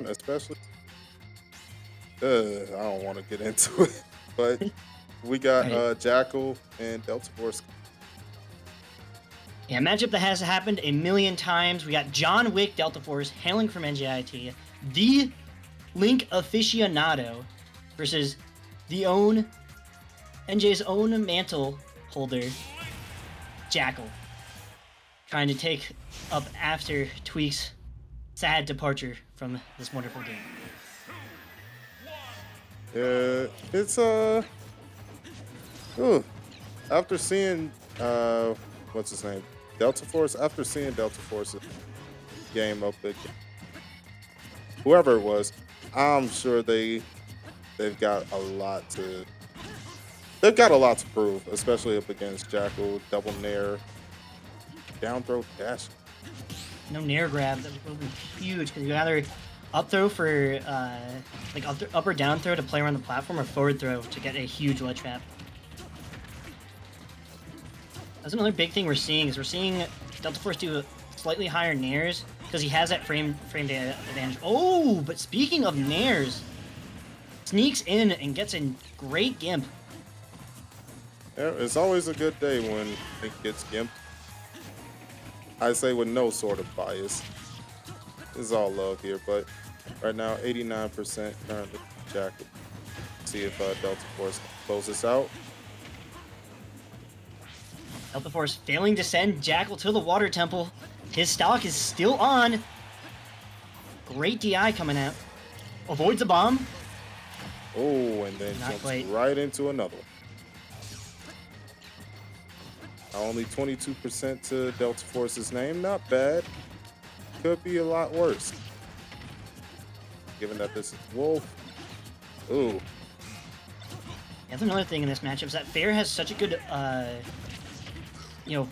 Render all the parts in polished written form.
especially. I don't want to get into it, but we got Right. Jackal and Deltaforce. Yeah, matchup that has happened a million times. We got John Wick Deltaforce hailing from NJIT, the Link aficionado versus the own NJ's own mantle holder, Jakal, trying to take up after Tweak's sad departure from this wonderful game. It's ooh, after seeing what's his name, Deltaforce. After seeing Deltaforce's game up against whoever it was, I'm sure they've got a lot to prove, especially up against Jackal, double nair, down throw dash. No nair grab, that would be huge because you either up throw for like up or down throw to play around the platform, or forward throw to get a huge ledge trap. That's another big thing we're seeing Deltaforce do slightly higher nairs because he has that frame data advantage. Oh, but speaking of nairs, sneaks in and gets a great gimp. Yeah, it's always a good day when it gets gimped. I say with no sort of bias. This is all love here, but right now 89% currently Jackal. See if Deltaforce closes this out. Deltaforce failing to send Jakal to the water temple. His stock is still on. Great DI coming out. Avoids a bomb. Oh, and then Not jumps quite. right into another one. Only 22% to Deltaforce's name. Not bad. Could be a lot worse. Given that this is Wolf. Ooh. That's another thing in this matchup is that Fair has such a good,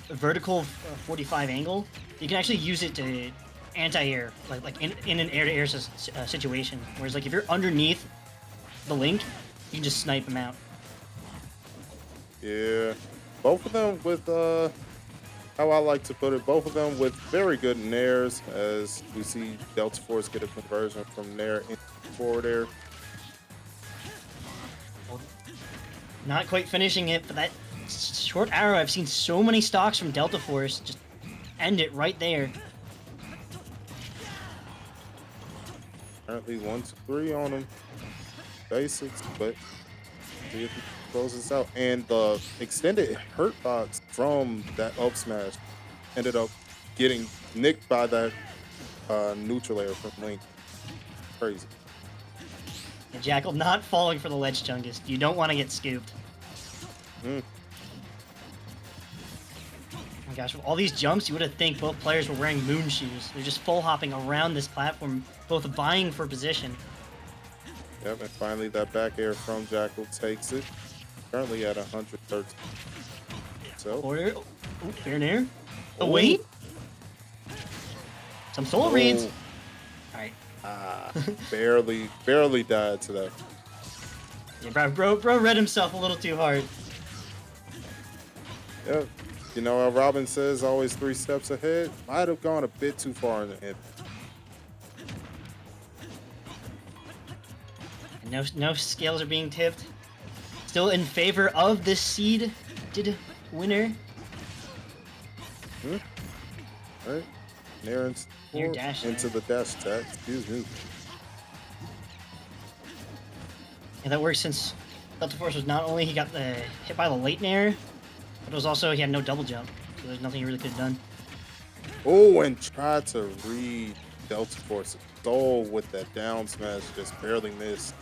vertical 45 angle. You can actually use it to anti-air, like in an air-to-air situation. Whereas like if you're underneath the link, you can just snipe him out. Yeah. Both of them with, how I like to put it, both of them with very good nairs, as we see Deltaforce get a conversion from nair into forward air. Not quite finishing it, but that short arrow, I've seen so many stocks from Deltaforce just end it right there. Currently 1 to 3 on him. Basics, but see if he closes out. And the extended hurt box from that up smash ended up getting nicked by that neutral air from Link. Crazy. And Jakal not falling for the ledge chungus. You don't want to get scooped. Mm. Oh my gosh, with all these jumps, you would have think both players were wearing moon shoes. They're just full hopping around this platform, both vying for position. Yep, and finally that back air from Jakal takes it. Currently at 113. So. Order. Oh, fair nair. Oh, wait. Some soul reads. Alright. Barely died to that. Yeah, bro read himself a little too hard. Yep. You know how Robin says always 3 steps ahead? Might have gone a bit too far in the end. No scales are being tipped. Still in favor of the seeded winner. Right. Nair dash into the dash attack. Excuse me. Yeah, that works since Deltaforce was not only he got hit by the late nair, but it was also he had no double jump, so there's nothing he really could have done. Oh, and tried to read Deltaforce's soul with that down smash, just barely missed.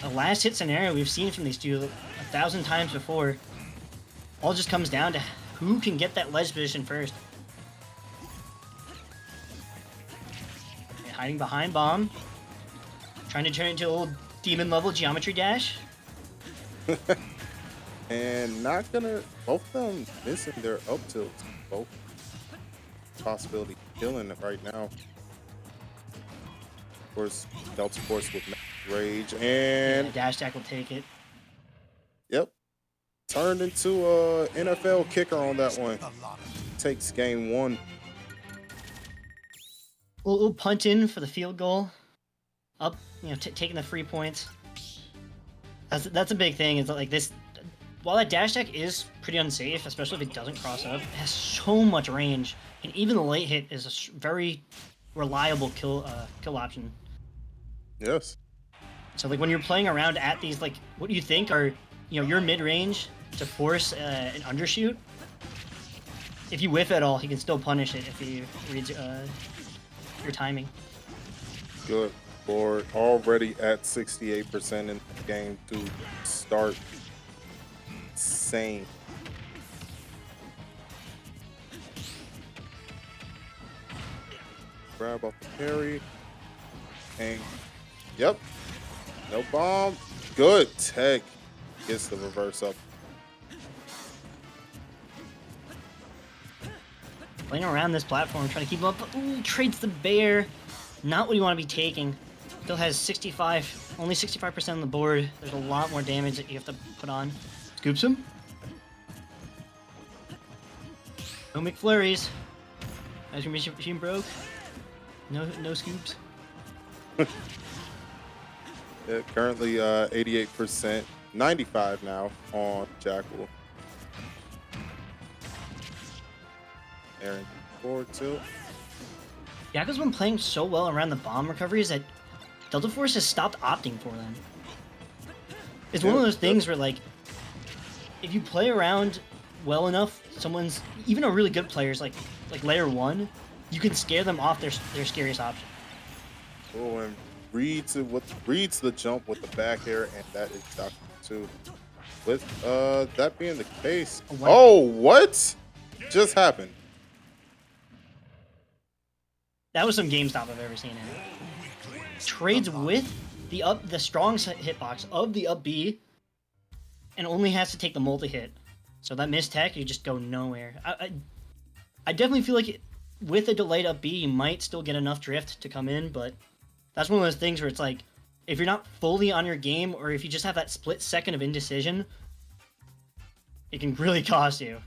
A last hit scenario we've seen from these two 1,000 times before. All just comes down to who can get that ledge position first. Okay, hiding behind bomb. Trying to turn it into a little demon level geometry dash. And not gonna, both of them missing their up tilts. Both possibility killing it right now. Of course, Deltaforce with rage and yeah, dash attack will take it. Yep. Turned into a NFL kicker on that one. Takes game 1. We'll punt in for the field goal. Up, taking the 3 points. That's a big thing. Is that, like, this, while that dash attack is pretty unsafe, especially if it doesn't cross up, it has so much range, and even the late hit is a very reliable kill option. Yes. So, like, when you're playing around at these, like, what you think are, your mid range to force an undershoot, if you whiff at all, he can still punish it if he reads your timing. Good Lord. Already at 68% in the game to start. Insane. Grab off the parry. And yep. No bomb. Good tech. Gets the reverse up. Playing around this platform, trying to keep him up, but ooh, trades the bear. Not what you want to be taking. Still has only 65% on the board. There's a lot more damage that you have to put on. Scoops him. No McFlurries. As your machine broke. No scoops. Yeah, currently 88%, 95 now on Jakal. Aaron forward tilt. Jakal's been playing so well around the bomb recoveries that Deltaforce has stopped opting for them. It's one of those things where, like, if you play around well enough, even a really good player's like layer 1, you can scare them off their scariest option. Oh, and reads the jump with the back air, and that is Dr. 2. With that being the case, what just happened? That was some GameStop I've ever seen. Trades with the strong hitbox of the up B, and only has to take the multi-hit. So that missed tech, you just go nowhere. I definitely feel like with a delayed up B, you might still get enough drift to come in, but that's one of those things where it's like, if you're not fully on your game, or if you just have that split second of indecision, it can really cost you.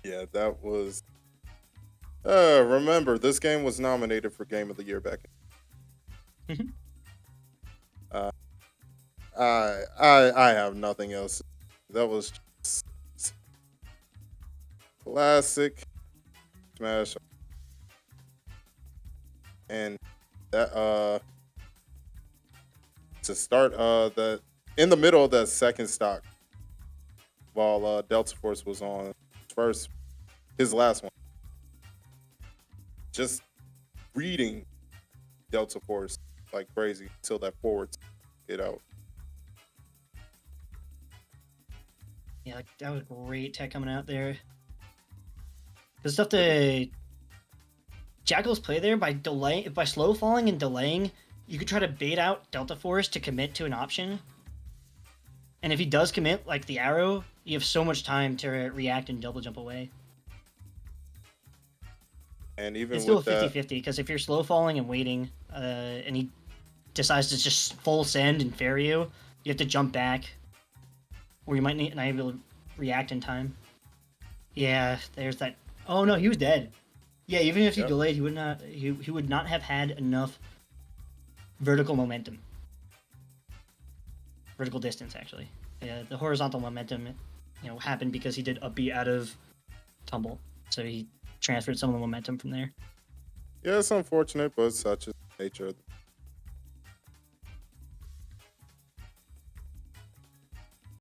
Yeah, that was... remember, this game was nominated for Game of the Year back in... I have nothing else. That was just classic Smash. And that to start in the middle of that second stock, while Deltaforce was on his last one, just reading Deltaforce like crazy until that forward get out. Yeah, that was great tech coming out there. The stuff to Jakal's play there, by slow falling and delaying, you could try to bait out Deltaforce to commit to an option. And if he does commit, like the arrow, you have so much time to react and double jump away. And even it's still with 50-50, because if you're slow falling and waiting, and he decides to just full send and fair you have to jump back. Or you might not be able to react in time. Yeah, there's that. Oh no, he was dead. Yeah, even if he delayed, he would not have had enough vertical momentum. Vertical distance, actually. Yeah, the horizontal momentum, happened because he did a B out of tumble, so he transferred some of the momentum from there. Yeah, it's unfortunate, but such is the nature of the